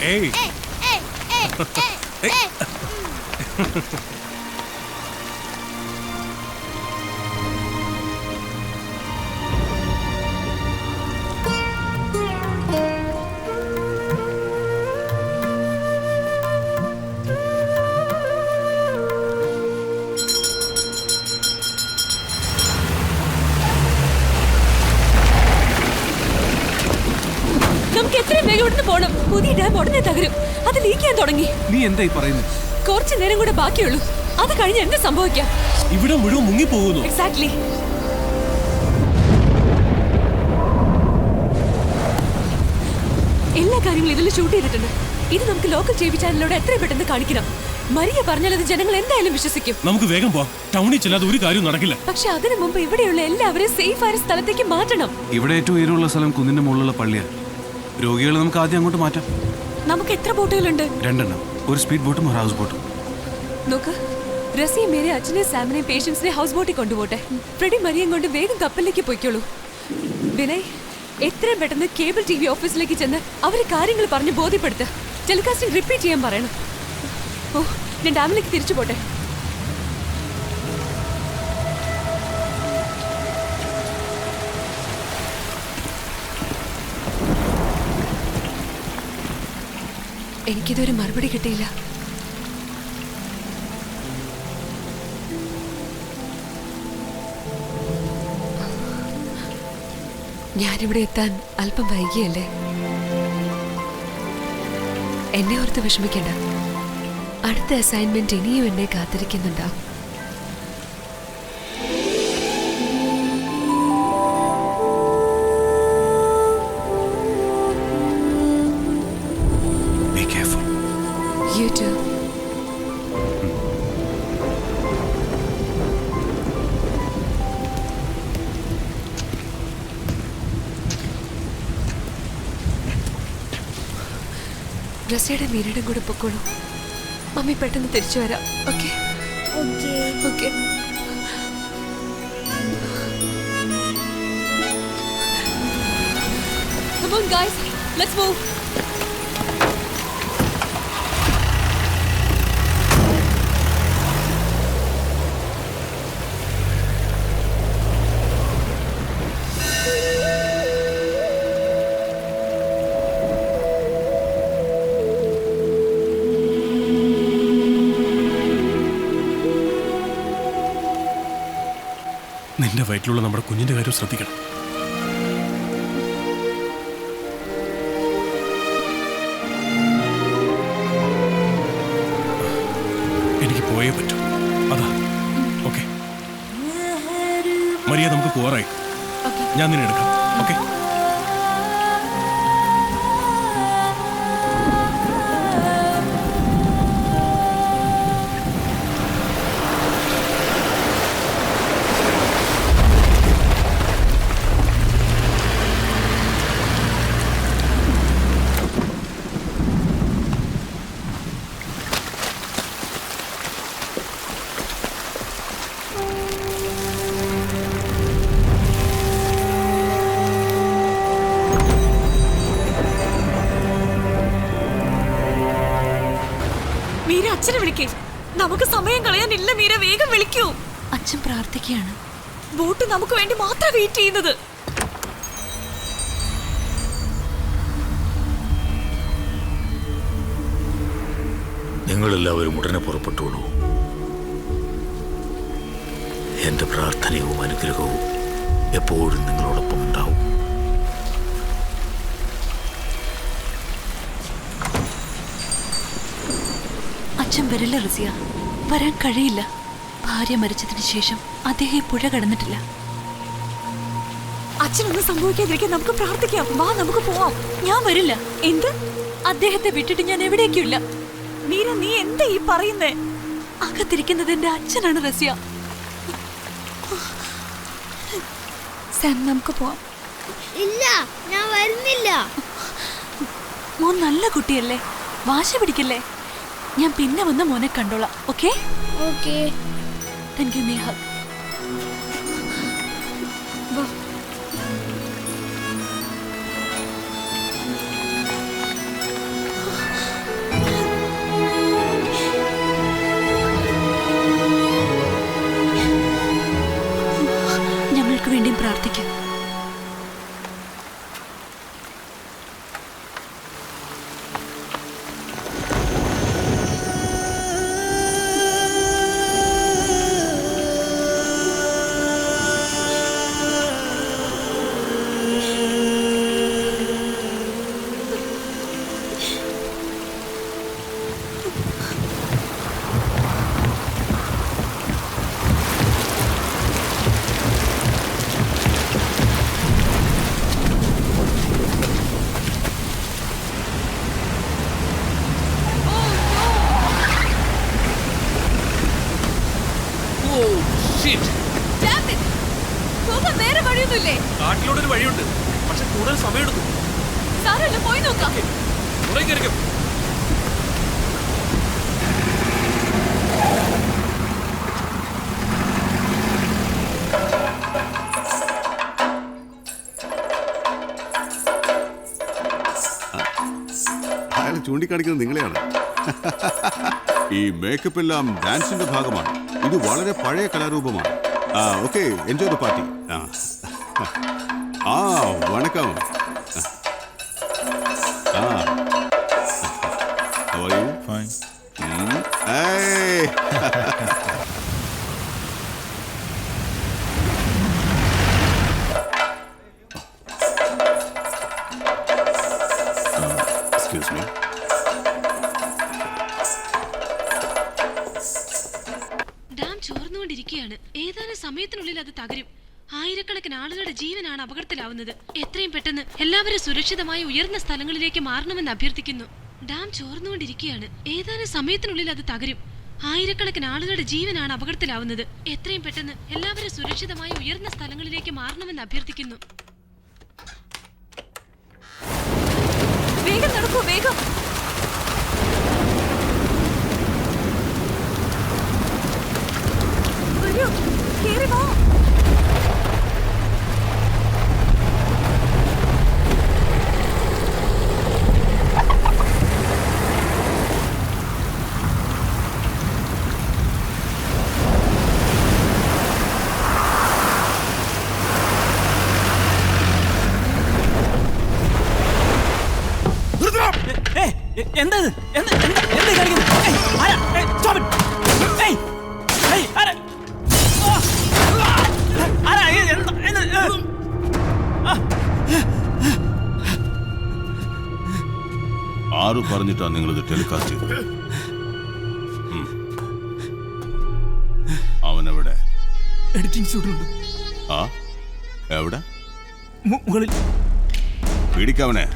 ഏയ് നമുക്ക് എത്രയും വേഗം ഇവിടുന്ന് പോണം. പുതിയ ഡാം ഉടനെ തകരും. അത് ലീക്ക് ചെയ്യാൻ തുടങ്ങി. നീ എന്തായി പറയുന്നത്? കുറച്ചു നേരം കൂടെ ബാക്കിയുള്ളൂ. അത് കഴിഞ്ഞ് എന്ത് സംഭവിക്കാം? ഇവിടെ മുഴുവൻ മുങ്ങിപ്പോകുന്നു. എക്സാക്ട്ലി. എല്ലാ കാര്യങ്ങളും ഇതിൽ ഷൂട്ട് ചെയ്തിട്ടുണ്ട്. ഇത് നമുക്ക് ലോക്കൽ ടിവി ചാനലിലൂടെ എത്രയും പെട്ടെന്ന് കാണിക്കണം. മരിയ പറഞ്ഞാൽ അത് ജനങ്ങൾ എന്തായാലും വിശ്വസിക്കും. നമുക്ക് വേഗം പോവാം. ടൗണിൽ ചെല്ലാതെ ഒരു കാര്യം നടക്കില്ല. പക്ഷെ അതിനു മുമ്പ് ഇവിടെയുള്ള എല്ലാവരും സേഫ് ആയ സ്ഥലത്തേക്ക് മാറ്റണം. ഇവിടെ ഏറ്റവും ഉയരമുള്ള സ്ഥലം കുന്നിന്റെ മുകളിലുള്ള പള്ളിയാണ്. രോഗികളെ നമുക്ക് ആദ്യം അങ്ങോട്ട് മാറ്റാം. നമുക്ക് എത്ര ബോട്ടുകളുണ്ട്? 2 എണ്ണം. ഒരു സ്പീഡ് ബോട്ടും ഒരു ഹൗസ് ബോട്ടും. നോക്ക്, റസിയ മേരെ അച്ഛനെ സാമിനെ പേഷ്യൻസിനെ ഹൗസ് ബോട്ടിൽ കൊണ്ടുപോട്ടെ. ഫ്രെഡി മരിയം കൊണ്ട് വേഗം കപ്പലിലേക്ക് പോയിക്കോളൂ. വിനയ്, എത്രയും പെട്ടെന്ന് കേബിൾ TV ഓഫീസിലേക്ക് ചെന്ന് അവരെ കാര്യങ്ങൾ പറഞ്ഞ് ബോധ്യപ്പെടുത്ത്. ടെലികാസ്റ്റിംഗ് റിപ്പീറ്റ് ചെയ്യാൻ പറയണം. ഓ, ഞാൻ ഡാമിലേക്ക് തിരിച്ചു പോട്ടെ. എനിക്കിതൊരു മറുപടി കിട്ടിയില്ല. ഞാനിവിടെ എത്താൻ അല്പം വൈകിയല്ലേ? എന്നെ ഓർത്ത് വിഷമിക്കണ്ട. അടുത്ത അസൈൻമെന്റ് ഇനിയും എന്നെ കാത്തിരിക്കുന്നുണ്ടാവും. You too. റസിയുടെ മീരയുടെ കൂടെ പൊക്കോളൂ. മമ്മി പെട്ടെന്ന് തിരിച്ചു വരാം. Okay okay. Come on guys, let's move. നിന്റെ വയറ്റിലുള്ള നമ്മുടെ കുഞ്ഞിന്റെ കാര്യം ശ്രദ്ധിക്കണം. എനിക്ക് പോയേ പറ്റൂ. അതാ. ഓക്കെ മരിയ, നമുക്ക് പോറായി. ഞാൻ നിന്നെ എടുക്കാം. ഓക്കെ. മീര, അച്ഛനെ വിളിക്കേ. നമുക്ക് സമയം കളയാനില്ല മീര, വേഗം വിളിക്കൂ. അച്ഛൻ പ്രാർത്ഥിക്കുകയാണ്. ബോട്ട് നമുക്ക് വേണ്ടി മാത്രം വെയിറ്റ് ചെയ്യുന്നത്. നിങ്ങളെല്ലാവരും ഉടനെ പുറപ്പെട്ടോളൂ. എന്റെ പ്രാർത്ഥനയും അനുഗ്രഹവും എപ്പോഴും നിങ്ങളോടൊപ്പം ഉണ്ടാവും. അച്ഛൻ വരില്ല റസിയ, വരാൻ കഴിയില്ല. ഭാര്യ മരിച്ചതിന് ശേഷം അദ്ദേഹം പുഴ കടന്നിട്ടില്ല. അച്ഛനൊന്നും സംഭവിക്കാതിരിക്കാൻ നമുക്ക് പ്രാർത്ഥിക്കാം. വാ, നമുക്ക് പോവാം. ഞാൻ വരില്ല. എന്ത്? അദ്ദേഹത്തെ വിട്ടിട്ട് ഞാൻ എവിടേക്കില്ല. മീര, നീ എന്താ ഈ പറയുന്നേ? അകത്തിരിക്കുന്നത് എന്റെ അച്ഛനാണ് റസിയ. സാം, നമുക്ക് പോവാം. ഇല്ല, ഞാൻ വരുന്നില്ല. മോൻ നല്ല കുട്ടിയല്ലേ, വാശ പിടിക്കല്ലേ. ഞാൻ പിന്നെ വന്ന് മോനെ കണ്ടോളാം. Okay okay. Then give me a hug. വഴിയില്ലേ? കാട്ടിലൂടെ ഒരു വഴിയുണ്ട്, പക്ഷെ കൂടുതൽ സമയമെടുക്കും. സാരമില്ല, പോയി നോക്കാം. അയാൾ ചൂണ്ടിക്കാണിക്കുന്നത് നിങ്ങളെയാണ്. ഈ മേക്കപ്പ് എല്ലാം ഡാൻസിന്റെ ഭാഗമാണ്. ഇത് വളരെ പഴയ കലാരൂപമാണ്. Okay, enjoy the party. വണക്കം. How are you? Fine. Hey. Excuse me. Dam ചോർന്നുകൊണ്ടിരിക്കുകയാണ്. ഏതാനും സമയത്തിനുള്ളിൽ അത് തകരും. ആയിരക്കണക്കിന് ആളുകളുടെ ജീവനാണ് അപകടത്തിലാവുന്നത്. എത്രയും പെട്ടെന്ന് എല്ലാവരും സുരക്ഷിതമായ ഉയർന്ന സ്ഥലങ്ങളിലേക്ക് മാറണമെന്ന് അഭ്യർത്ഥിക്കുന്നു. ഡാം ചോർന്നുകൊണ്ടിരിക്കുകയാണ്. ഏതാനും സമയത്തിനുള്ളിൽ അത് തകരും. ആയിരക്കണക്കിന് ആളുകളുടെ ജീവനാണ് അപകടത്തിലാവുന്നത്. എത്രയും പെട്ടെന്ന് എല്ലാവരും സുരക്ഷിതമായ ഉയർന്ന സ്ഥലങ്ങളിലേക്ക് മാറണമെന്ന് അഭ്യർത്ഥിക്കുന്നു. വേഗം നടക്കൂ, വേഗം. വരൂ, കേറി വാ. ആര് പറഞ്ഞിട്ടാ നിങ്ങളിത് ടെലികാസ്റ്റ് ചെയ്തത്? അവനെവിടെ? എഡിറ്റിംഗ് സ്റ്റുഡിയോ എവിടെ? മുകളിൽ. പിടിക്കവനെ.